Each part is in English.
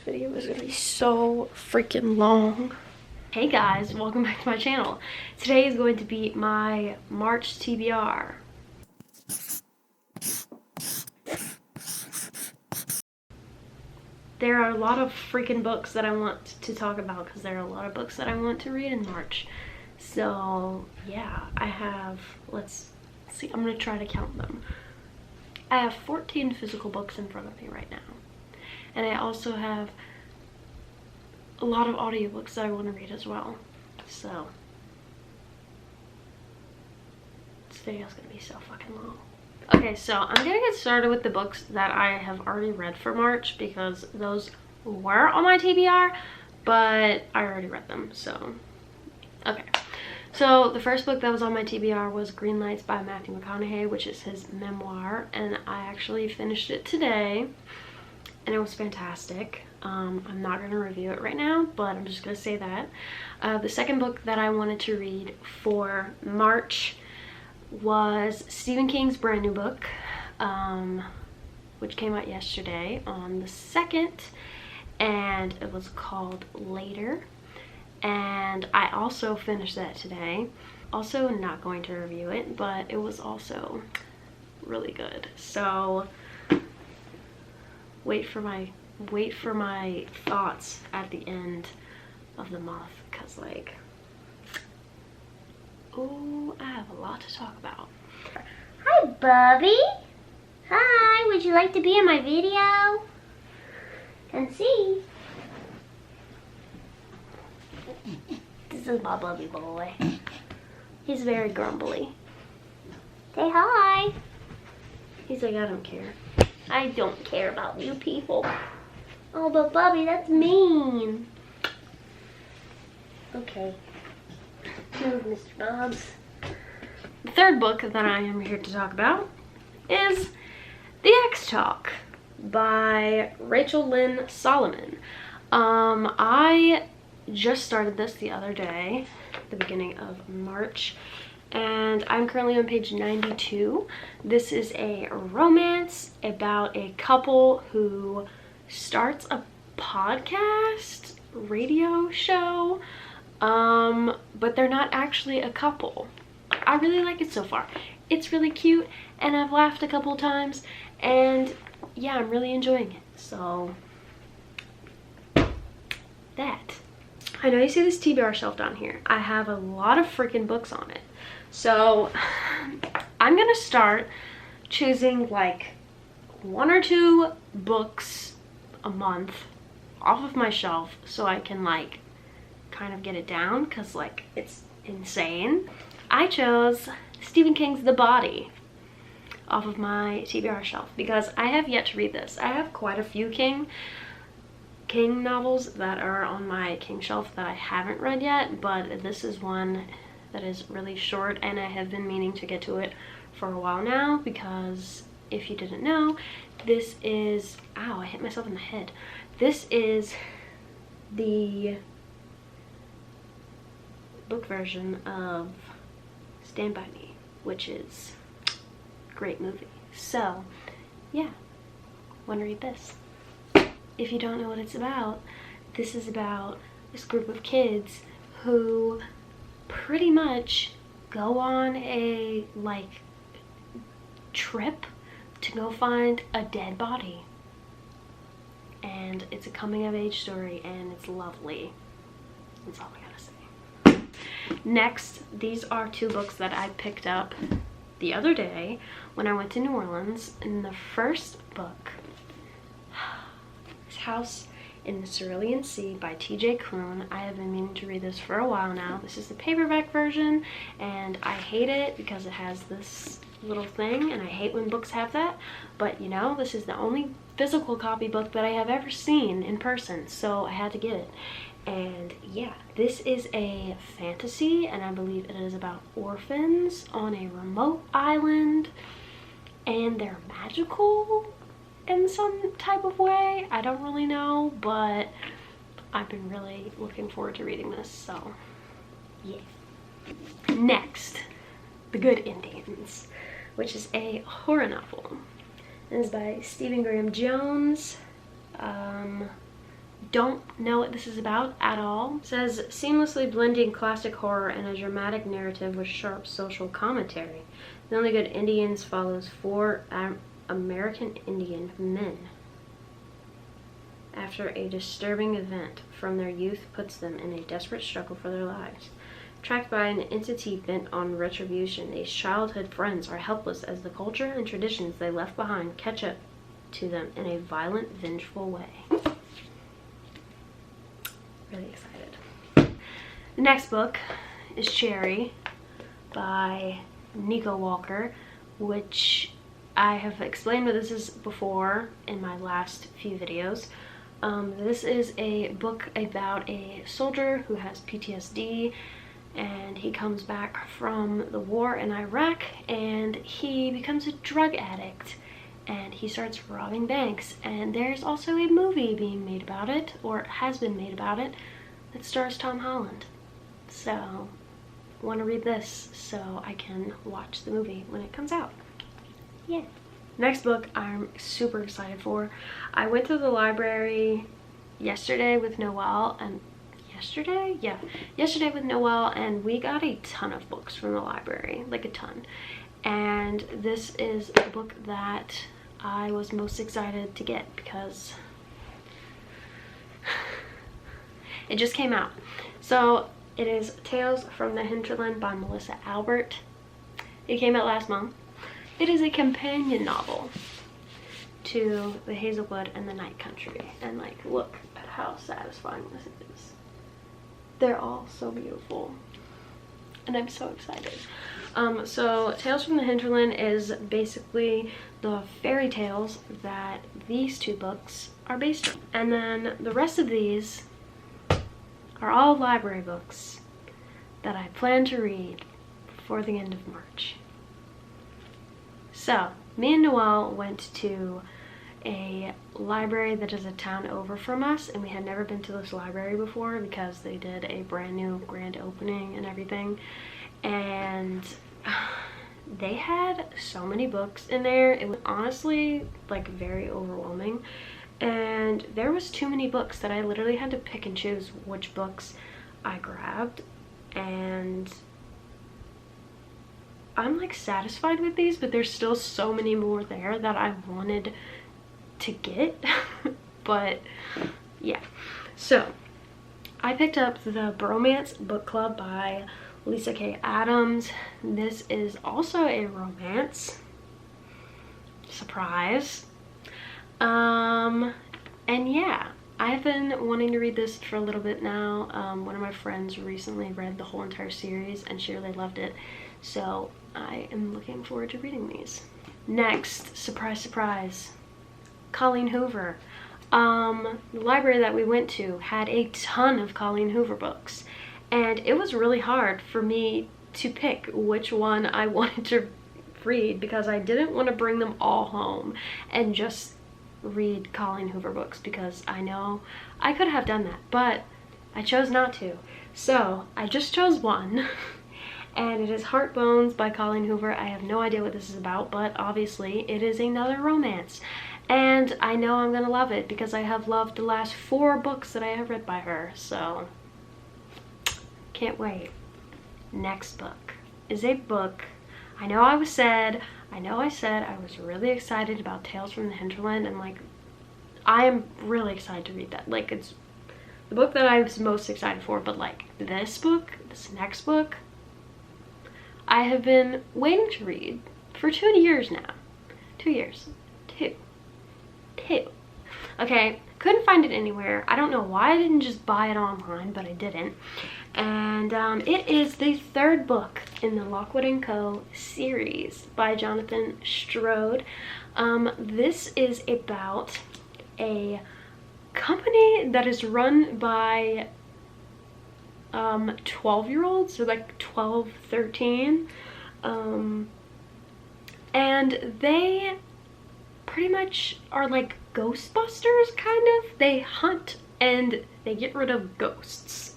Video is gonna be so freaking long. Hey guys, welcome back to my channel. Today is going to be my March TBR. There are a lot of freaking books that I want to talk about because there are a lot of books that I want to read in March. So yeah, I have, let's see, I'm gonna try to count them. I have 14 physical books in front of me right now. And I also have a lot of audiobooks that I want to read as well. So this video is going to be so fucking long. Okay, so I'm going to get started with the books that I have already read for March because those were on my TBR, but I already read them, so okay. So the first book that was on my TBR was Green Lights by Matthew McConaughey, which is his memoir, and I actually finished it today. And it was fantastic. I'm not going to review it right now, but I'm just going to say that. The second book that I wanted to read for March was Stephen King's brand new book, which came out yesterday on the 2nd, and it was called Later. And I also finished that today. Also not going to review it, but it was also really good. So wait for my thoughts at the end of the month, because like, oh, I have a lot to talk about. Hi Bubby. Hi, would you like to be in my video? And see. This is my Bubby boy. He's very grumbly. Say hi. He's like, I don't care. I don't care about you people. Oh, but Bubby, that's mean. Okay. Move, Mr. Bobs. The third book that I am here to talk about is The X Talk by Rachel Lynn Solomon. I just started this the other day, the beginning of March, and I'm currently on page 92. This is a romance about a couple who starts a podcast radio show, but they're not actually a couple. I really like it so far. It's really cute, and I've laughed a couple times, and yeah, I'm really enjoying it. So that. I know you see this TBR shelf down here. I have a lot of freaking books on it. So I'm gonna start choosing like 1 or 2 books a month off of my shelf so I can like kind of get it down, because like it's insane. I chose Stephen King's The Body off of my TBR shelf because I have yet to read this. I have quite a few King novels that are on my King shelf that I haven't read yet, but this is one that is really short, and I have been meaning to get to it for a while now because if you didn't know, this is, ow, I hit myself in the head. This is the book version of Stand By Me, which is a great movie. So yeah, want to read this. If you don't know what it's about, this is about this group of kids who pretty much go on a like trip to go find a dead body, and it's a coming of age story, and it's lovely. That's all I gotta say. Next, these are 2 books that I picked up the other day when I went to New Orleans. In the first book, House in the Cerulean Sea by Cloon. I have been meaning to read this for a while now. This is the paperback version, and I hate it because it has this little thing, and I hate when books have that, but you know, this is the only physical copy book that I have ever seen in person, so I had to get it. And yeah, this is a fantasy, and I believe it is about orphans on a remote island, and they're magical in some type of way. I don't really know, but I've been really looking forward to reading this, so yeah. Next, The Good Indians, which is a horror novel. It is by Stephen Graham Jones. don't know what this is about at all. It says, seamlessly blending classic horror and a dramatic narrative with sharp social commentary. The Only Good Indians follows 4 American Indian men after a disturbing event from their youth puts them in a desperate struggle for their lives. Tracked by an entity bent on retribution, these childhood friends are helpless as the culture and traditions they left behind catch up to them in a violent, vengeful way. Really excited. The next book is Cherry by Nico Walker, which I have explained what this is before in my last few videos. This is a book about a soldier who has PTSD, and he comes back from the war in Iraq and he becomes a drug addict and he starts robbing banks. And there's also a movie being made about it, or has been made about it, that stars Tom Holland. So I want to read this so I can watch the movie when it comes out. Yeah. Next book I'm super excited for. I went to the library yesterday with Noelle, and yesterday with Noelle, and we got a ton of books from the library, like a ton. And this is the book that I was most excited to get because it just came out. So it is Tales from the Hinterland by Melissa Albert. It came out last month. It is a companion novel to The Hazelwood and the Night Country. And like, look at how satisfying this is. They're all so beautiful. And I'm so excited. So Tales from the Hinterland is basically the fairy tales that these 2 books are based on. And then the rest of these are all library books that I plan to read before the end of March. So, me and Noelle went to a library that is a town over from us, and we had never been to this library before because they did a brand new grand opening and everything. And they had so many books in there. It was honestly like very overwhelming. And there was too many books that I literally had to pick and choose which books I grabbed. And I'm like satisfied with these, but there's still so many more there that I wanted to get. But yeah, so I picked up the Bromance book club by Lisa K. Adams. This is also a romance. Surprise. And yeah, I've been wanting to read this for a little bit now. One of my friends recently read the whole entire series and she really loved it. So I am looking forward to reading these. Next, surprise, surprise, Colleen Hoover. The library that we went to had a ton of Colleen Hoover books, and it was really hard for me to pick which one I wanted to read because I didn't want to bring them all home and just read Colleen Hoover books, because I know I could have done that, but I chose not to. So I just chose one. And it is Heart Bones by Colleen Hoover. I have no idea what this is about, but obviously it is another romance. And I know I'm gonna love it because I have loved the last 4 books that I have read by her, so can't wait. Next book is a book. I know I said I was really excited about Tales from the Hinterland, and like, I am really excited to read that. Like, it's the book that I was most excited for, but like this book, this next book, I have been waiting to read for 2 years now. 2 years. Two. Okay, couldn't find it anywhere. I don't know why I didn't just buy it online, but I didn't. And it is the 3rd book in the Lockwood & Co. series by Jonathan Strode. This is about a company that is run by 12-year-olds, so like 12, 13, and they pretty much are like Ghostbusters, kind of. They hunt and they get rid of ghosts,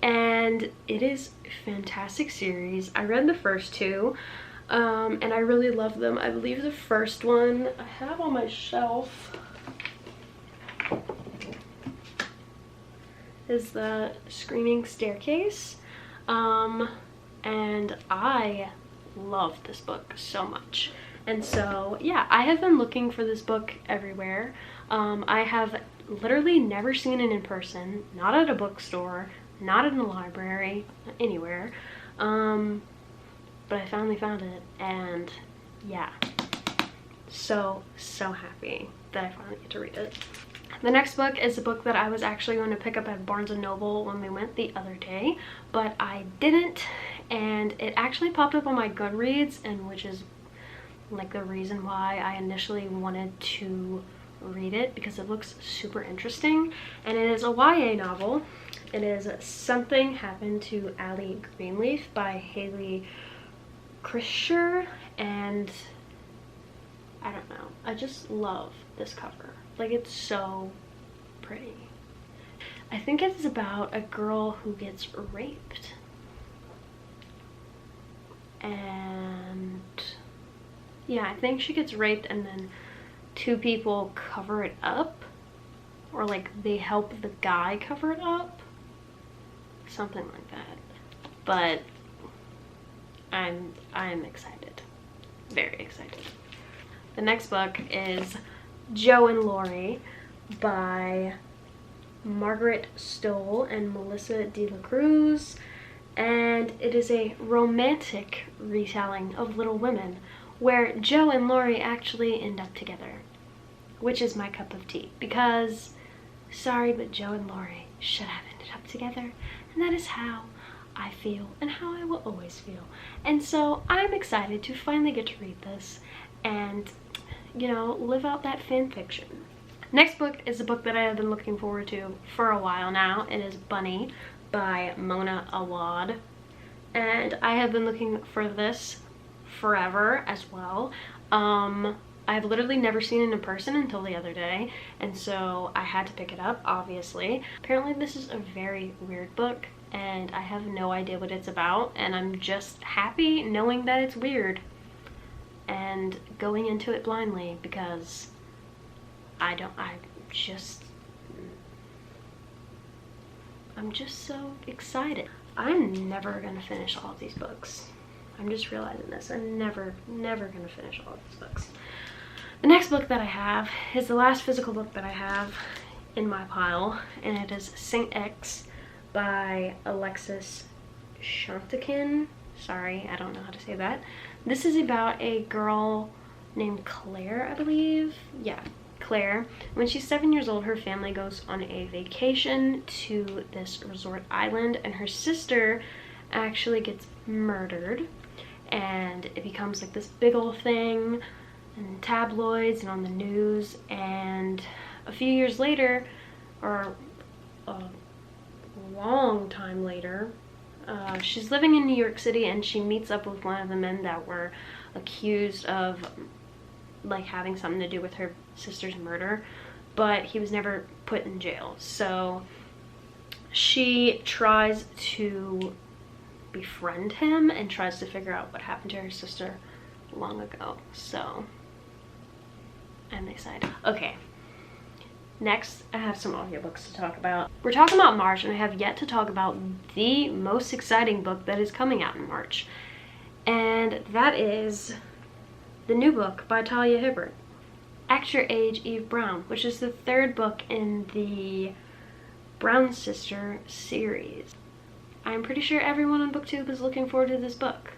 and it is a fantastic series. I read the first 2, and I really love them. I believe the first one I have on my shelf. is the Screaming Staircase. And I love this book so much. And so, yeah, I have been looking for this book everywhere. I have literally never seen it in person, not at a bookstore, not in a library, anywhere. But I finally found it, and yeah, so happy that I finally get to read it. The next book is a book that I was actually going to pick up at Barnes & Noble when we went the other day, but I didn't, and it actually popped up on my Goodreads, and which is like the reason why I initially wanted to read it, because it looks super interesting. And it is a YA novel. It is Something Happened to Allie Greenleaf by Haley Krischer, and I don't know, I just love this cover. Like, it's so pretty. I think it's about a girl who gets raped, and yeah, I think she gets raped and then two people cover it up, or like they help the guy cover it up, something like that. But I'm excited, very excited. The next book is Joe and Laurie by Margaret Stoll and Melissa De La Cruz, and it is a romantic retelling of Little Women where Joe and Laurie actually end up together, which is my cup of tea, because sorry, but Joe and Laurie should have ended up together, and that is how I feel and how I will always feel. And so I'm excited to finally get to read this and, you know, live out that fan fiction. Next book is a book that I have been looking forward to for a while now. It is Bunny by Mona Awad, and I have been looking for this forever as well. I've literally never seen it in person until the other day, and so I had to pick it up, obviously. Apparently this is a very weird book, and I have no idea what it's about, and I'm just happy knowing that it's weird and going into it blindly, because I'm just so excited. I'm never gonna finish all of these books. I'm just realizing this. I'm never gonna finish all of these books. The next book that I have is the last physical book that I have in my pile, and it is Saint X by Alexis Shantiken. Sorry, I don't know how to say that. This is about a girl named Claire, I believe. Yeah, Claire. When she's 7 years old, her family goes on a vacation to this resort island, and her sister actually gets murdered, and it becomes like this big old thing in tabloids and on the news. And a few years later, or a long time later, she's living in New York City, and she meets up with one of the men that were accused of like having something to do with her sister's murder, but he was never put in jail. So she tries to befriend him and tries to figure out what happened to her sister long ago. So I'm excited. Okay, next I have some audiobooks to talk about. We're talking about March, and I have yet to talk about the most exciting book that is coming out in March, and that is the new book by Talia Hibbert, Act Your Age, Eve Brown, which is the third book in the Brown Sister series. I'm pretty sure everyone on BookTube is looking forward to this book,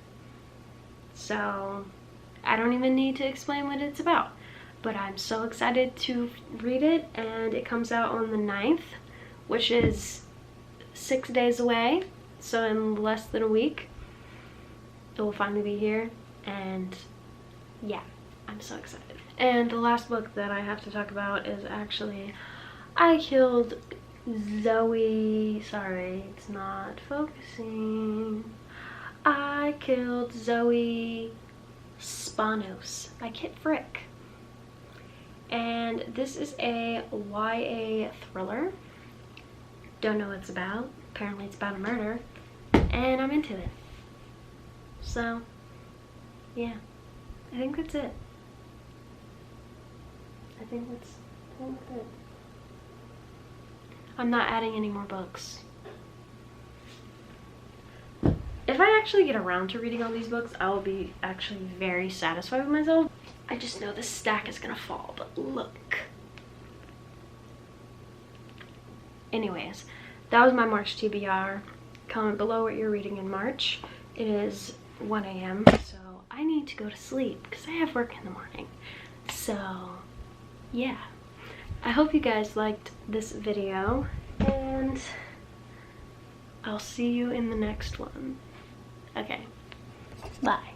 so I don't even need to explain what it's about, but I'm so excited to read it. And it comes out on the 9th, which is 6 days away, so in less than a week it will finally be here. And yeah, I'm so excited. And the last book that I have to talk about is actually I Killed Zoe. Sorry, it's not focusing. I Killed Zoe Spanos by Kit Frick. And this is a YA thriller. Don't know what it's about. Apparently it's about a murder, and I'm into it. So yeah, I think that's it. I think that's it. I'm not adding any more books. If I actually get around to reading all these books, I will be actually very satisfied with myself. I just know this stack is gonna fall, but look. Anyways, that was my March TBR. Comment below what you're reading in March. It is 1 a.m. so I need to go to sleep because I have work in the morning. So yeah, I hope you guys liked this video and I'll see you in the next one. Okay, bye.